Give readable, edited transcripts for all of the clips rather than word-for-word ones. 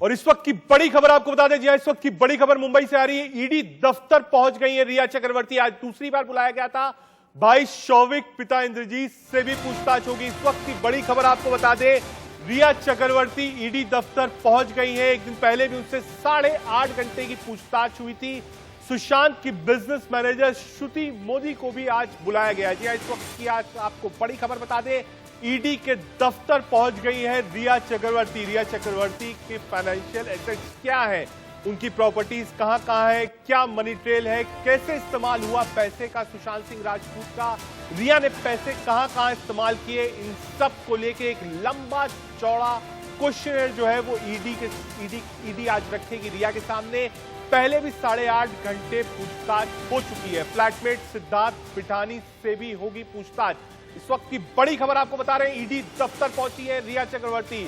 और इस वक्त की बड़ी खबर आपको बता दें, इस वक्त की बड़ी खबर मुंबई से आ रही है। ईडी दफ्तर पहुंच गई है रिया चक्रवर्ती। आज दूसरी बार बुलाया गया था। भाई शौविक, पिता इंद्रजीत से भी पूछताछ होगी। इस वक्त की बड़ी खबर आपको बता दें, रिया चक्रवर्ती ईडी दफ्तर पहुंच गई है। एक दिन पहले भी उनसे 8.5 घंटे की पूछताछ हुई थी। सुशांत की बिजनेस मैनेजर श्रुति मोदी को भी आज बुलाया गया है। जी इस वक्त की आज आपको बड़ी खबर बता दें, ईडी के दफ्तर पहुंच गई है रिया चक्रवर्ती। रिया चक्रवर्ती के फाइनेंशियल एसेट्स क्या है, उनकी प्रॉपर्टीज कहां कहां है, क्या मनी ट्रेल है, कैसे इस्तेमाल हुआ पैसे का सुशांत सिंह राजपूत का, रिया ने पैसे कहां कहां इस्तेमाल किए, इन सब को लेके एक लंबा चौड़ा क्वेश्चन जो है वो ईडी आज रखेगी रिया के सामने। पहले भी 8.5 घंटे पूछताछ हो चुकी है। फ्लैटमेट सिद्धार्थ पिठानी से भी होगी पूछताछ। इस वक्त की बड़ी खबर आपको बता रहे हैं, ईडी दफ्तर पहुंची है रिया चक्रवर्ती।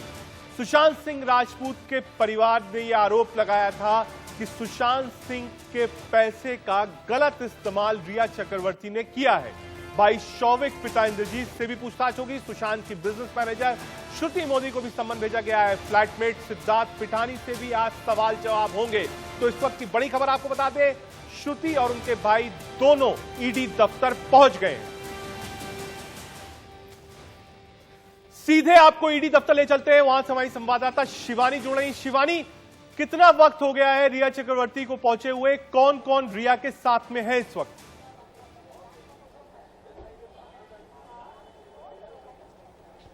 सुशांत सिंह राजपूत के परिवार ने यह आरोप लगाया था कि सुशांत सिंह के पैसे का गलत इस्तेमाल रिया चक्रवर्ती ने किया है। भाई शौविक, पिता इंद्रजीत से भी पूछताछ होगी। सुशांत की बिजनेस मैनेजर श्रुति मोदी को भी सम्मन भेजा गया है। फ्लैटमेट सिद्धार्थ पिठानी से भी आज सवाल जवाब होंगे। तो इस वक्त की बड़ी खबर आपको बता दें, श्रुति और उनके भाई दोनों ईडी दफ्तर पहुंच गए। सीधे आपको ईडी दफ्तर ले चलते हैं, वहां से हमारी संवाददाता शिवानी जुड़ रही। शिवानी, कितना वक्त हो गया है रिया चक्रवर्ती को पहुंचे हुए? कौन कौन रिया के साथ में है इस वक्त?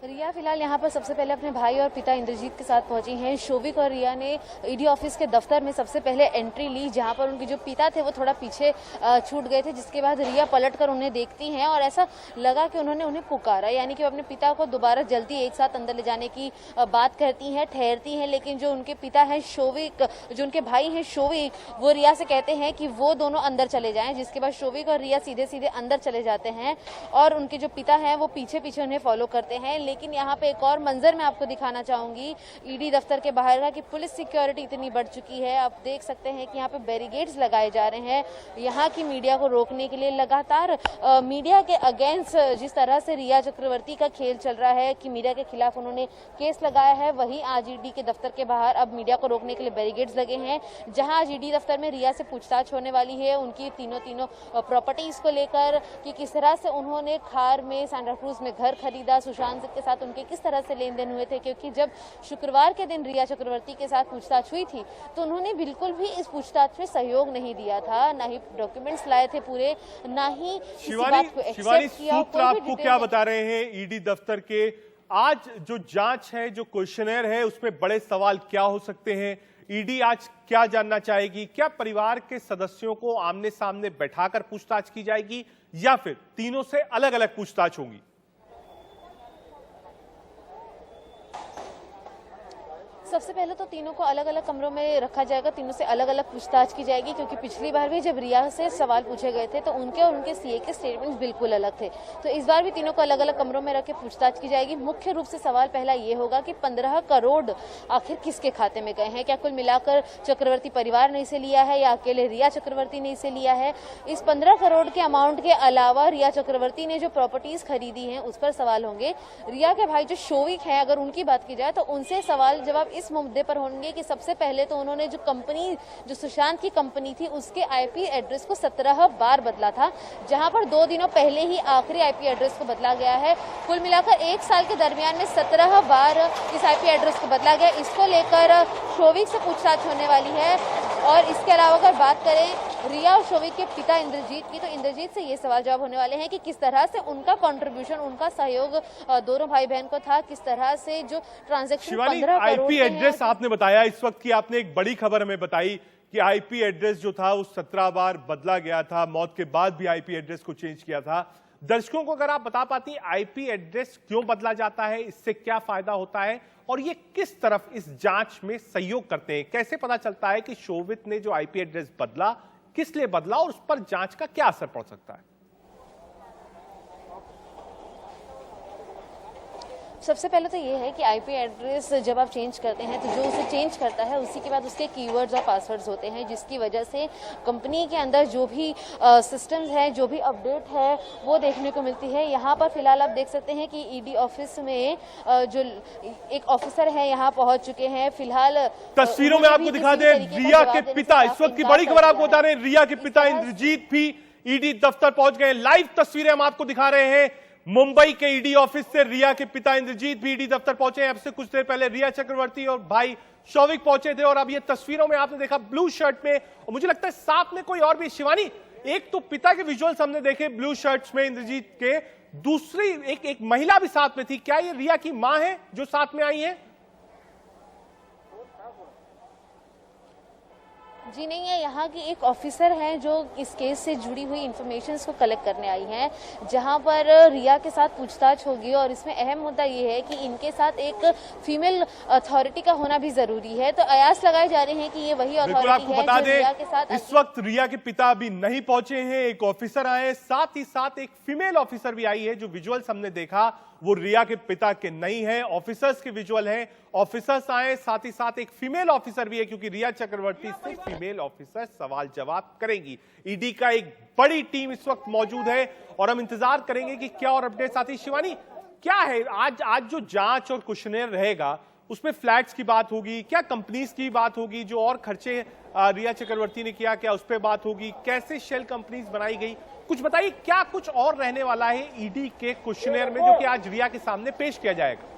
रिया फिलहाल यहाँ पर सबसे पहले अपने भाई और पिता इंद्रजीत के साथ पहुंची हैं। शौविक और रिया ने ईडी ऑफिस के दफ्तर में सबसे पहले एंट्री ली, जहां पर उनके जो पिता थे वो थोड़ा पीछे छूट गए थे, जिसके बाद रिया पलटकर उन्हें देखती हैं और ऐसा लगा कि उन्होंने उन्हें पुकारा, यानी कि अपने पिता को दोबारा जल्दी एक साथ अंदर ले जाने की बात करती हैं, ठहरती हैं। लेकिन जो उनके पिता हैं शौविक, जो उनके भाई हैं शौविक, वो रिया से कहते हैं कि वो दोनों अंदर चले जाएं, जिसके बाद शौविक और रिया सीधे सीधे अंदर चले जाते हैं और उनके जो पिता हैं वो पीछे पीछे उन्हें फॉलो करते हैं। लेकिन यहाँ पे एक और मंजर मैं आपको दिखाना चाहूंगी ईडी दफ्तर के बाहर का, कि पुलिस सिक्योरिटी इतनी बढ़ चुकी है। आप देख सकते हैं कि यहाँ पे बैरिकेड्स लगाए जा रहे हैं यहाँ की मीडिया को रोकने के लिए। लगातार मीडिया के अगेंस्ट जिस तरह से रिया चक्रवर्ती का खेल चल रहा है कि मीडिया के खिलाफ उन्होंने केस लगाया है, वहीं आज ईडी के दफ्तर के बाहर अब मीडिया को रोकने के लिए बैरिकेड्स लगे हैं, जहां आज ईडी दफ्तर में रिया से पूछताछ होने वाली है उनकी तीनों प्रॉपर्टीज को लेकर, कि किस तरह से उन्होंने खार में सैंटा क्रूज में घर खरीदा, सुशांत सिंह के साथ उनके किस तरह से लेन देन हुए थे। क्योंकि जब शुक्रवार के दिन रिया चक्रवर्ती के साथ पूछताछ हुई थी तो उन्होंने बिल्कुल भी इस पूछताछ में सहयोग नहीं दिया था, ना ही डॉक्यूमेंट्स लाए थे पूरे, ना ही इस बात को एक्सेप्ट किया। सूत्र आपको क्या बता रहे हैं ईडी दफ्तर के? आज जो जांच है, जो क्वेश्चनर है, उसमें बड़े सवाल क्या हो सकते हैं? ईडी आज क्या जानना चाहेगी? क्या परिवार के सदस्यों को आमने सामने बैठाकर पूछताछ की जाएगी या फिर तीनों से अलग अलग पूछताछ होगी? सबसे पहले तो तीनों को अलग अलग कमरों में रखा जाएगा, तीनों से अलग अलग पूछताछ की जाएगी, क्योंकि पिछली बार भी जब रिया से सवाल पूछे गए थे तो उनके और उनके सीए के स्टेटमेंट्स बिल्कुल अलग थे। तो इस बार भी तीनों को अलग अलग कमरों में रख के पूछताछ की जाएगी। मुख्य रूप से सवाल पहला ये होगा कि 15 करोड़ आखिर किसके खाते में गए हैं? क्या कुल मिलाकर चक्रवर्ती परिवार ने इसे लिया है या अकेले रिया चक्रवर्ती ने इसे लिया है? इस 15 करोड़ के अमाउंट के अलावा रिया चक्रवर्ती ने जो प्रॉपर्टीज खरीदी हैं उस पर सवाल होंगे। रिया के भाई जो शौविक है, अगर उनकी बात की जाए तो उनसे सवाल जवाब इस मुद्दे पर होंगे कि सबसे पहले तो उन्होंने जो कंपनी, जो सुशांत की कंपनी थी, उसके आईपी एड्रेस को 17 बार बदला था, जहां पर 2 दिनों पहले ही आखिरी आईपी एड्रेस को बदला गया है। कुल मिलाकर 1 साल के दरमियान में 17 बार इस आईपी एड्रेस को बदला गया। इसको लेकर शौविक से पूछताछ होने वाली है। और इसके अलावा अगर बात करें रिया और शौविक के पिता इंद्रजीत की, तो इंद्रजीत से ये सवाल जवाब होने वाले हैं कि किस तरह से उनका कंट्रीब्यूशन, उनका सहयोग दोनों भाई बहन को था, किस तरह से जो ट्रांजैक्शन 15 करोड़ आईपी एड्रेस आपने बताया, इस वक्त की आपने एक बड़ी खबर हमें बताई कि आईपी एड्रेस जो था वो 17 बार बदला गया था, मौत के बाद भी आईपी एड्रेस को चेंज किया था। दर्शकों को अगर आप बता पाती आईपी एड्रेस क्यों बदला जाता है, इससे क्या फायदा होता है और ये किस तरफ इस जांच में सहयोग करते हैं? कैसे पता चलता है कि शौविक ने जो आईपी एड्रेस बदला किस लिए बदला और उस पर जांच का क्या असर पड़ सकता है? सबसे पहले तो ये है कि आईपी एड्रेस जब आप चेंज करते हैं तो जो उसे चेंज करता है उसके बाद उसके कीवर्ड्स और पासवर्ड्स होते हैं, जिसकी वजह से कंपनी के अंदर जो भी सिस्टम्स हैं, जो भी अपडेट है वो देखने को मिलती है। यहाँ पर फिलहाल आप देख सकते हैं कि ईडी ऑफिस में जो एक ऑफिसर है यहाँ पहुंच चुके हैं। फिलहाल तस्वीरों में आपको दिखा दे रिया के पिता, इस वक्त की बड़ी खबर आपको बता रहे हैं, रिया के पिता इंद्रजीत भी ईडी दफ्तर पहुंच गए। लाइव तस्वीरें हम आपको दिखा रहे हैं मुंबई के ईडी ऑफिस से। रिया के पिता इंद्रजीत भी ईडी दफ्तर पहुंचे हैं। अब से कुछ देर पहले रिया चक्रवर्ती और भाई शौविक पहुंचे थे और अब ये तस्वीरों में आपने देखा ब्लू शर्ट में, और मुझे लगता है साथ में कोई और भी। शिवानी, एक तो पिता के विजुअल्स हमने देखे ब्लू शर्ट्स में इंद्रजीत के, दूसरी एक महिला भी साथ में थी। क्या ये रिया की मां है जो साथ में आई है? जी नहीं है, यहाँ की एक ऑफिसर हैं जो इस केस से जुड़ी हुई इंफॉर्मेशंस को कलेक्ट करने आई हैं, जहाँ पर रिया के साथ पूछताछ होगी। और इसमें अहम मुद्दा ये है कि इनके साथ एक फीमेल अथॉरिटी का होना भी जरूरी है। तो अयास लगाए जा रहे हैं कि ये वही अथॉरिटी है जो रिया के साथ। इस वक्त रिया के पिता अभी नहीं पहुंचे हैं, एक ऑफिसर आए, साथ ही साथ एक फीमेल ऑफिसर भी आई है। जो विजुअल्स हमने देखा वो रिया के पिता के नहीं है, ऑफिसर्स के विजुअल हैं। ऑफिसर्स आए, साथ ही साथ एक फीमेल ऑफिसर भी है, क्योंकि रिया चक्रवर्ती से फीमेल ऑफिसर सवाल जवाब करेंगी। ईडी का एक बड़ी टीम इस वक्त मौजूद है और हम इंतजार करेंगे कि क्या और अपडेट्स आती। शिवानी, क्या है आज जो जांच और क्वेश्चनेयर रहेगा उसमें फ्लैट्स की बात होगी, क्या कंपनीज की बात होगी, जो और खर्चे रिया चक्रवर्ती ने किया क्या उस पर बात होगी, कैसे शेल कंपनीज बनाई गई, कुछ बताइए क्या कुछ और रहने वाला है ईडी के क्वेश्चनेयर में जो कि आज रिया के सामने पेश किया जाएगा?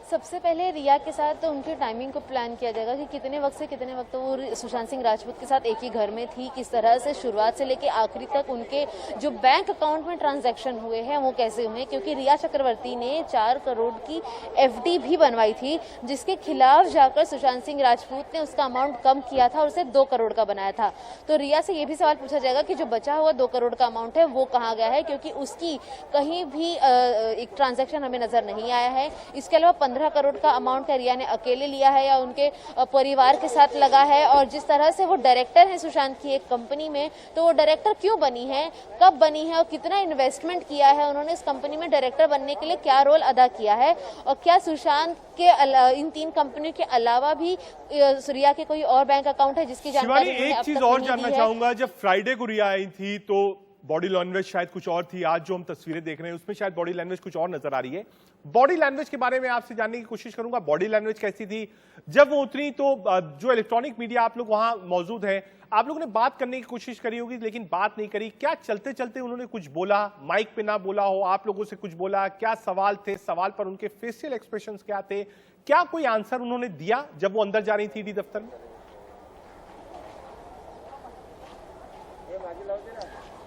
सबसे पहले रिया के साथ तो उनकी टाइमिंग को प्लान किया जाएगा कि कितने वक्त से कितने वक्त वो सुशांत सिंह राजपूत के साथ एक ही घर में थी, किस तरह से शुरुआत से लेके आखिरी तक उनके जो बैंक अकाउंट में ट्रांजैक्शन हुए हैं वो कैसे हुए, क्योंकि रिया चक्रवर्ती ने 4 करोड़ की एफडी भी बनवाई थी, जिसके खिलाफ जाकर सुशांत सिंह राजपूत ने उसका अमाउंट कम किया था और उसे 2 करोड़ का बनाया था। तो रिया से ये भी सवाल पूछा जाएगा कि जो बचा हुआ 2 करोड़ का अमाउंट है वो कहाँ गया है, क्योंकि उसकी कहीं भी एक ट्रांजैक्शन हमें नजर नहीं आया है। इसके अलावा 15 करोड़ का अमाउंट रिया ने अकेले लिया है या उनके परिवार के साथ लगा है, और जिस तरह से वो डायरेक्टर है सुशांत की एक कंपनी में, तो वो डायरेक्टर क्यों बनी है, कब बनी है और कितना इन्वेस्टमेंट किया है उन्होंने इस कंपनी में डायरेक्टर बनने के लिए, क्या रोल अदा किया है, और क्या सुशांत के इन 3 कंपनियों के अलावा भी रिया के कोई और बैंक अकाउंट है जिसकी जानकारी एक चीज और जानना चाहूंगा, जब फ्राइडे को रिया आई थी तो बॉडी लैंग्वेज शायद कुछ और थी, आज जो हम तस्वीरें देख रहे हैं उसमें शायद बॉडी लैंग्वेज कुछ और नजर आ रही है। बॉडी लैंग्वेज के बारे में आपसे जानने की कोशिश करूंगा, बॉडी लैंग्वेज कैसी थी जब वो उतरी? तो जो इलेक्ट्रॉनिक मीडिया आप लोग वहां मौजूद है, आप लोगों ने बात करने की कोशिश करी होगी लेकिन बात नहीं करी। क्या चलते चलते उन्होंने कुछ बोला, माइक पे ना बोला हो, आप लोगों से कुछ बोला? क्या सवाल थे, सवाल पर उनके फेशियल एक्सप्रेशंस क्या थे, क्या कोई आंसर उन्होंने दिया जब वो अंदर जा रही थी ईडी दफ्तर में?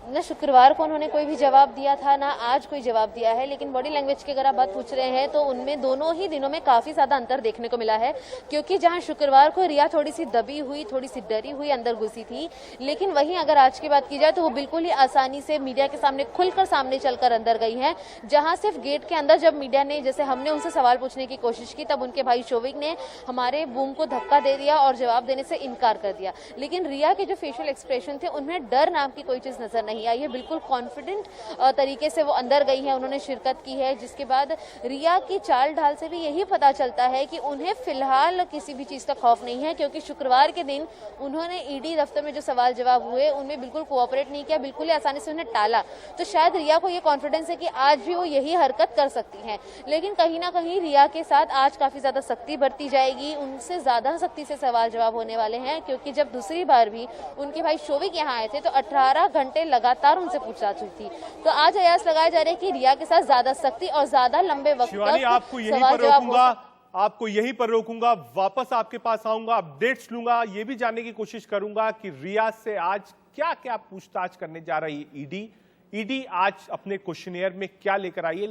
न शुक्रवार को उन्होंने कोई भी जवाब दिया था, ना आज कोई जवाब दिया है। लेकिन बॉडी लैंग्वेज की अगर आप बात पूछ रहे हैं तो उनमें दोनों ही दिनों में काफी ज्यादा अंतर देखने को मिला है, क्योंकि जहां शुक्रवार को रिया थोड़ी सी दबी हुई, थोड़ी सी डरी हुई अंदर घुसी थी, लेकिन वहीं अगर आज की बात की जाए तो वो बिल्कुल ही आसानी से मीडिया के सामने खुलकर सामने चलकर अंदर गई हैं। जहां सिर्फ गेट के अंदर जब मीडिया ने, जैसे हमने उनसे सवाल पूछने की कोशिश की, तब उनके भाई शौविक ने हमारे बूम को धक्का दे दिया और जवाब देने से इनकार कर दिया। लेकिन रिया के जो फेशियल एक्सप्रेशन थे उनमें डर नाम की कोई चीज नजर नहीं आई है, बिल्कुल कॉन्फिडेंट तरीके से वो अंदर गई है, उन्होंने शिरकत की है। जिसके बाद रिया की चाल ढाल से भी यही पता चलता है कि उन्हें फिलहाल किसी भी चीज का खौफ नहीं है, क्योंकि शुक्रवार के दिन उन्होंने ईडी दफ्तर में जो सवाल जवाब हुए उनमें बिल्कुल कोऑपरेट नहीं किया, बिल्कुल ही आसानी से उन्हें टाला। तो शायद रिया को ये कॉन्फिडेंस है कि आज भी वो यही हरकत कर सकती हैं, लेकिन कहीं ना कहीं रिया के साथ आज काफी ज्यादा सख्ती बरती जाएगी, उनसे ज्यादा सख्ती से सवाल जवाब होने वाले हैं, क्योंकि जब दूसरी बार भी उनके भाई शौविक यहाँ आए थे तो 18 घंटे लगातार उनसे पूछताछ हुई थी। तो आज अयास लगाए जा रहे हैं कि रिया के साथ ज्यादा सख्ती और ज्यादा लंबे वक्त तक आपको यहीं पर रोकूंगा, वापस आपके पास आऊंगा, अपडेट्स लूंगा, ये भी जानने की कोशिश करूंगा कि रिया से आज क्या क्या पूछताछ करने जा रही है ईडी आज अपने क्वेश्चनियर में क्या लेकर आई है।